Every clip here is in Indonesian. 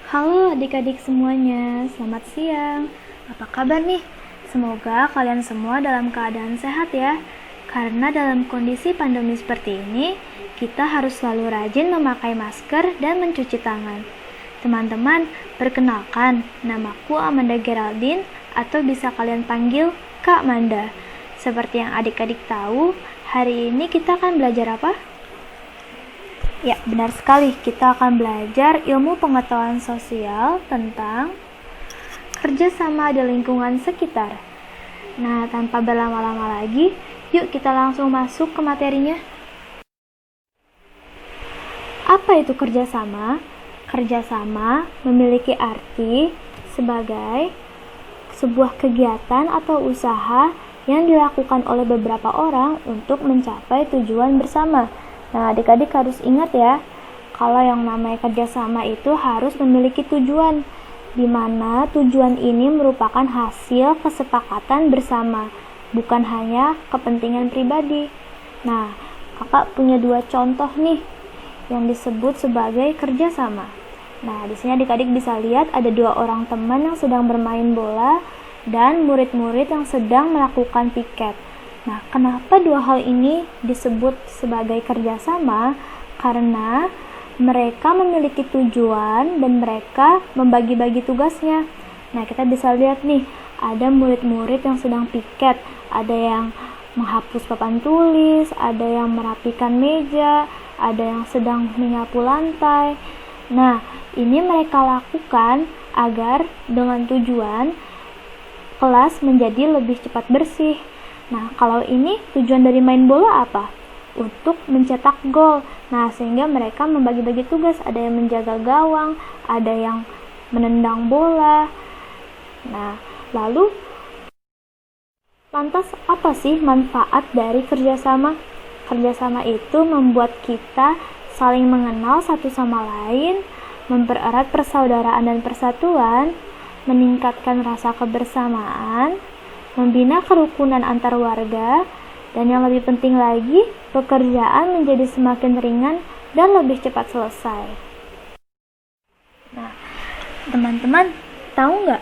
Halo adik-adik semuanya, selamat siang. Apa kabar nih? Semoga kalian semua dalam keadaan sehat ya. Karena dalam kondisi pandemi seperti ini, kita harus selalu rajin memakai masker dan mencuci tangan. Teman-teman, perkenalkan, namaku Amanda Geraldine atau bisa kalian panggil Kak Manda. Seperti yang adik-adik tahu, hari ini kita akan belajar apa? Ya, benar sekali. Kita akan belajar ilmu pengetahuan sosial tentang kerjasama di lingkungan sekitar. Nah, tanpa berlama-lama lagi, yuk kita langsung masuk ke materinya. Apa itu kerjasama? Kerjasama memiliki arti sebagai sebuah kegiatan atau usaha yang dilakukan oleh beberapa orang untuk mencapai tujuan bersama. Nah, adik-adik harus ingat ya, kalau yang namanya kerjasama itu harus memiliki tujuan, di mana tujuan ini merupakan hasil kesepakatan bersama, bukan hanya kepentingan pribadi. Nah, kakak punya 2 contoh nih, yang disebut sebagai kerjasama. Nah, di sini adik-adik bisa lihat ada 2 orang teman yang sedang bermain bola, dan murid-murid yang sedang melakukan piket. Nah, kenapa 2 hal ini disebut sebagai kerjasama? Karena mereka memiliki tujuan dan mereka membagi-bagi tugasnya. Nah, kita bisa lihat nih, ada murid-murid yang sedang piket, ada yang menghapus papan tulis, ada yang merapikan meja, ada yang sedang menyapu lantai. Nah, ini mereka lakukan agar dengan tujuan kelas menjadi lebih cepat bersih. Nah, kalau ini tujuan dari main bola apa? Untuk mencetak gol. Nah, sehingga mereka membagi-bagi tugas. Ada yang menjaga gawang, ada yang menendang bola. Nah, lalu lantas apa sih manfaat dari kerjasama? Kerjasama itu membuat kita saling mengenal satu sama lain, mempererat persaudaraan dan persatuan, meningkatkan rasa kebersamaan, membina kerukunan antar warga, dan yang lebih penting lagi, pekerjaan menjadi semakin ringan dan lebih cepat selesai. Nah, teman-teman, tahu nggak?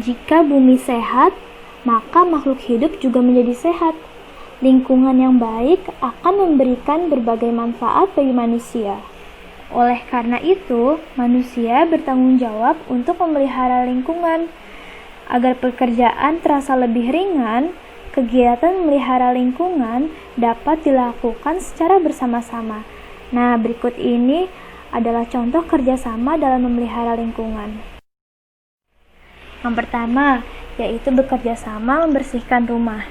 Jika bumi sehat, maka makhluk hidup juga menjadi sehat. Lingkungan yang baik akan memberikan berbagai manfaat bagi manusia. Oleh karena itu, manusia bertanggung jawab untuk memelihara lingkungan. Agar pekerjaan terasa lebih ringan, kegiatan memelihara lingkungan dapat dilakukan secara bersama-sama. Nah, berikut ini adalah contoh kerjasama dalam memelihara lingkungan. Yang pertama, yaitu bekerja sama membersihkan rumah.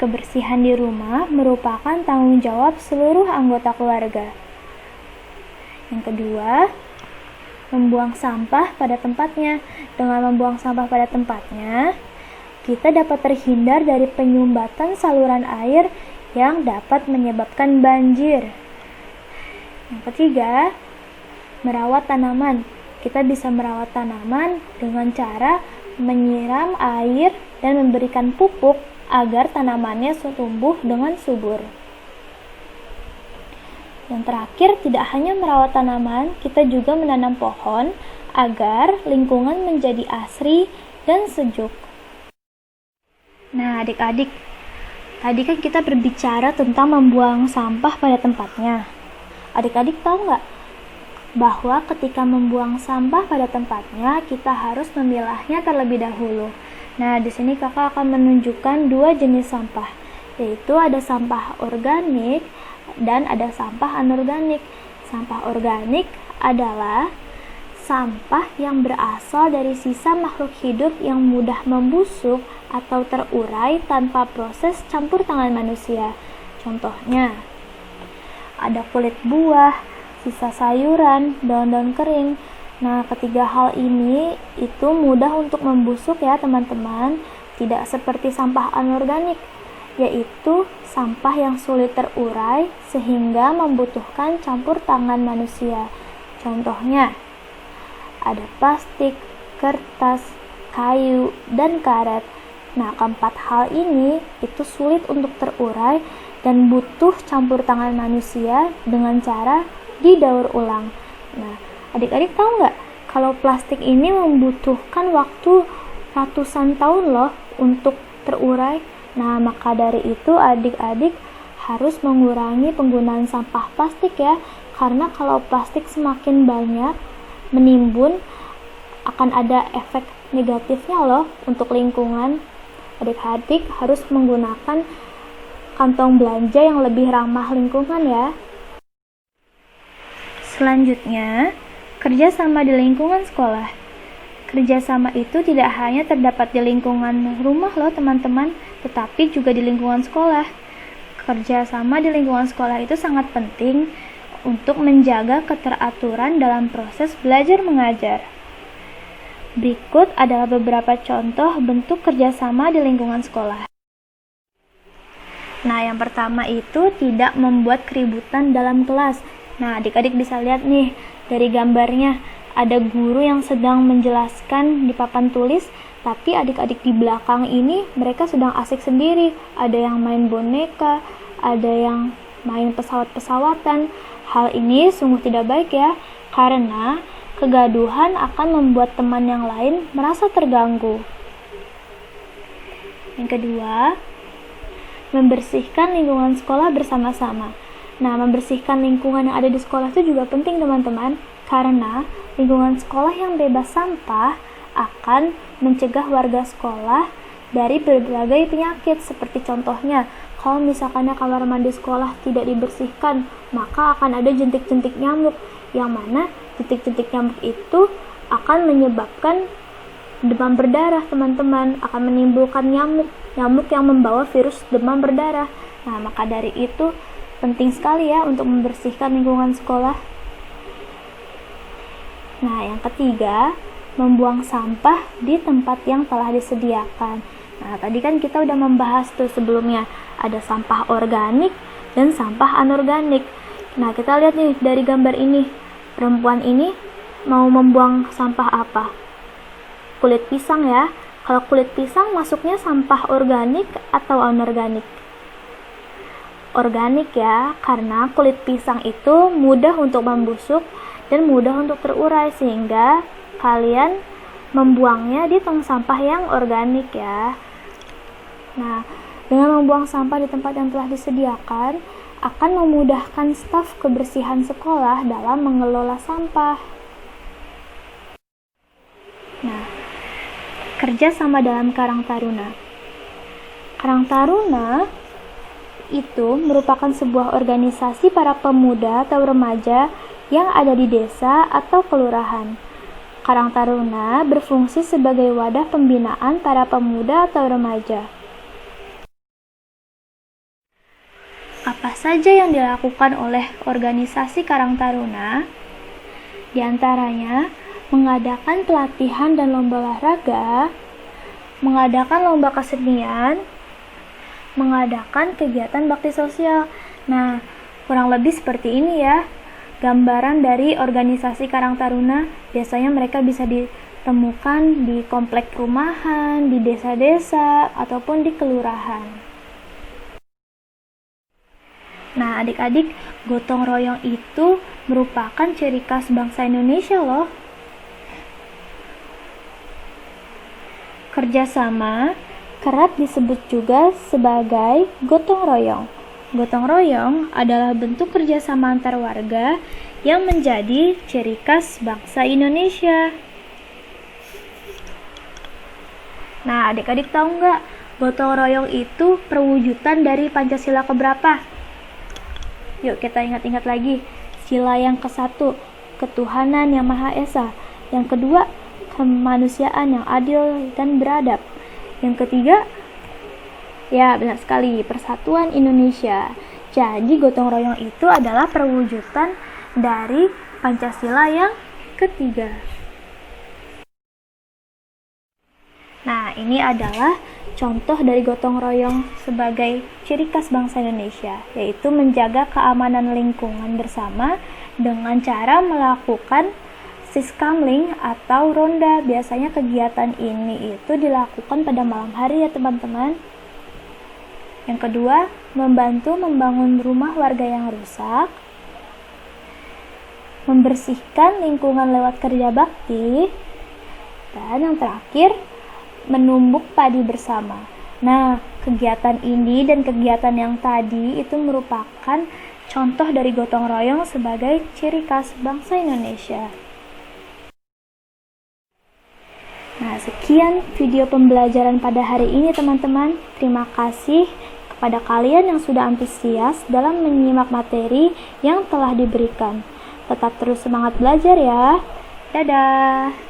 Kebersihan di rumah merupakan tanggung jawab seluruh anggota keluarga. Yang kedua, membuang sampah pada tempatnya. Dengan membuang sampah pada tempatnya, kita dapat terhindar dari penyumbatan saluran air yang dapat menyebabkan banjir. Yang ketiga, merawat tanaman. Kita bisa merawat tanaman dengan cara menyiram air dan memberikan pupuk agar tanamannya tumbuh dengan subur. Yang terakhir, tidak hanya merawat tanaman, kita juga menanam pohon agar lingkungan menjadi asri dan sejuk. Nah, adik-adik, tadi kan kita berbicara tentang membuang sampah pada tempatnya. Adik-adik tahu nggak bahwa ketika membuang sampah pada tempatnya, kita harus memilahnya terlebih dahulu. Nah, di sini kakak akan menunjukkan 2 jenis sampah, yaitu ada sampah organik dan ada sampah anorganik. Sampah organik adalah sampah yang berasal dari sisa makhluk hidup yang mudah membusuk atau terurai tanpa proses campur tangan manusia. Contohnya, ada kulit buah, sisa sayuran, daun-daun kering. Nah, ketiga hal ini itu mudah untuk membusuk ya teman-teman, tidak seperti sampah anorganik, yaitu sampah yang sulit terurai sehingga membutuhkan campur tangan manusia. Contohnya, ada plastik, kertas, kayu, dan karet. Nah, keempat hal ini itu sulit untuk terurai dan butuh campur tangan manusia dengan cara didaur ulang. Nah, Adik-adik tahu nggak kalau plastik ini membutuhkan waktu ratusan tahun loh untuk terurai. Nah, maka dari itu adik-adik harus mengurangi penggunaan sampah plastik ya, karena kalau plastik semakin banyak menimbun akan ada efek negatifnya loh untuk lingkungan. Adik-adik harus menggunakan kantong belanja yang lebih ramah lingkungan ya. Selanjutnya, kerjasama di lingkungan sekolah. Kerjasama itu tidak hanya terdapat di lingkungan rumah loh teman-teman, tetapi juga di lingkungan sekolah. Kerjasama di lingkungan sekolah itu sangat penting untuk menjaga keteraturan dalam proses belajar mengajar. Berikut adalah beberapa contoh bentuk kerjasama di lingkungan sekolah. Nah, yang pertama itu tidak membuat keributan dalam kelas. Nah, adik-adik bisa lihat nih dari gambarnya, ada guru yang sedang menjelaskan di papan tulis, tapi adik-adik di belakang ini mereka sedang asik sendiri. Ada yang main boneka, ada yang main pesawat-pesawatan. Hal ini sungguh tidak baik ya, karena kegaduhan akan membuat teman yang lain merasa terganggu. Yang kedua, membersihkan lingkungan sekolah bersama-sama. Nah, membersihkan lingkungan yang ada di sekolah itu juga penting teman-teman, karena lingkungan sekolah yang bebas sampah akan mencegah warga sekolah dari berbagai penyakit. Seperti contohnya, kalau misalkan kamar mandi sekolah tidak dibersihkan, maka akan ada jentik-jentik nyamuk, yang mana jentik-jentik nyamuk itu akan menyebabkan demam berdarah teman-teman, akan menimbulkan nyamuk yang membawa virus demam berdarah. Nah, maka dari itu penting sekali ya untuk membersihkan lingkungan sekolah. Nah, yang ketiga, membuang sampah di tempat yang telah disediakan. Nah, tadi kan kita udah membahas tuh sebelumnya, ada sampah organik dan sampah anorganik. Nah, kita lihat nih dari gambar ini, perempuan ini mau membuang sampah apa? Kulit pisang ya. Kalau kulit pisang masuknya sampah organik atau anorganik? Organik ya, karena kulit pisang itu mudah untuk membusuk dan mudah untuk terurai, sehingga kalian membuangnya di tong sampah yang organik ya. Nah, dengan membuang sampah di tempat yang telah disediakan akan memudahkan staf kebersihan sekolah dalam mengelola sampah. Nah, kerjasama dalam Karang Taruna. Karang Taruna itu merupakan sebuah organisasi para pemuda atau remaja yang ada di desa atau kelurahan. Karang Taruna berfungsi sebagai wadah pembinaan para pemuda atau remaja. Apa saja yang dilakukan oleh organisasi Karang Taruna? Di antaranya, mengadakan pelatihan dan lomba olahraga, mengadakan lomba kesenian, mengadakan kegiatan bakti sosial. Nah, kurang lebih seperti ini ya gambaran dari organisasi Karang Taruna. Biasanya mereka bisa ditemukan di komplek perumahan, di desa-desa, ataupun di kelurahan. Nah, adik-adik, gotong royong itu merupakan ciri khas bangsa Indonesia loh. Kerjasama kerap disebut juga sebagai gotong royong. Gotong royong adalah bentuk kerjasama antar warga yang menjadi ciri khas bangsa Indonesia. Nah, adik-adik tahu nggak, gotong royong itu perwujudan dari Pancasila keberapa? Yuk kita ingat-ingat lagi. Sila yang ke-1, ketuhanan yang Maha Esa. Yang kedua, kemanusiaan yang adil dan beradab. Yang ketiga, ya benar sekali, persatuan Indonesia. Jadi gotong royong itu adalah perwujudan dari Pancasila yang ketiga. Nah, ini adalah contoh dari gotong royong sebagai ciri khas bangsa Indonesia, yaitu menjaga keamanan lingkungan bersama dengan cara melakukan siskamling atau ronda. Biasanya kegiatan ini itu dilakukan pada malam hari ya teman-teman. Yang kedua, membantu membangun rumah warga yang rusak. membersihkan lingkungan lewat kerja bakti. Dan yang terakhir, menumbuk padi bersama. Nah, kegiatan ini dan kegiatan yang tadi itu merupakan contoh dari gotong royong sebagai ciri khas bangsa Indonesia. Nah, sekian video pembelajaran pada hari ini teman-teman. Terima kasih kepada kalian yang sudah antusias dalam menyimak materi yang telah diberikan. Tetap terus semangat belajar ya. Dadah!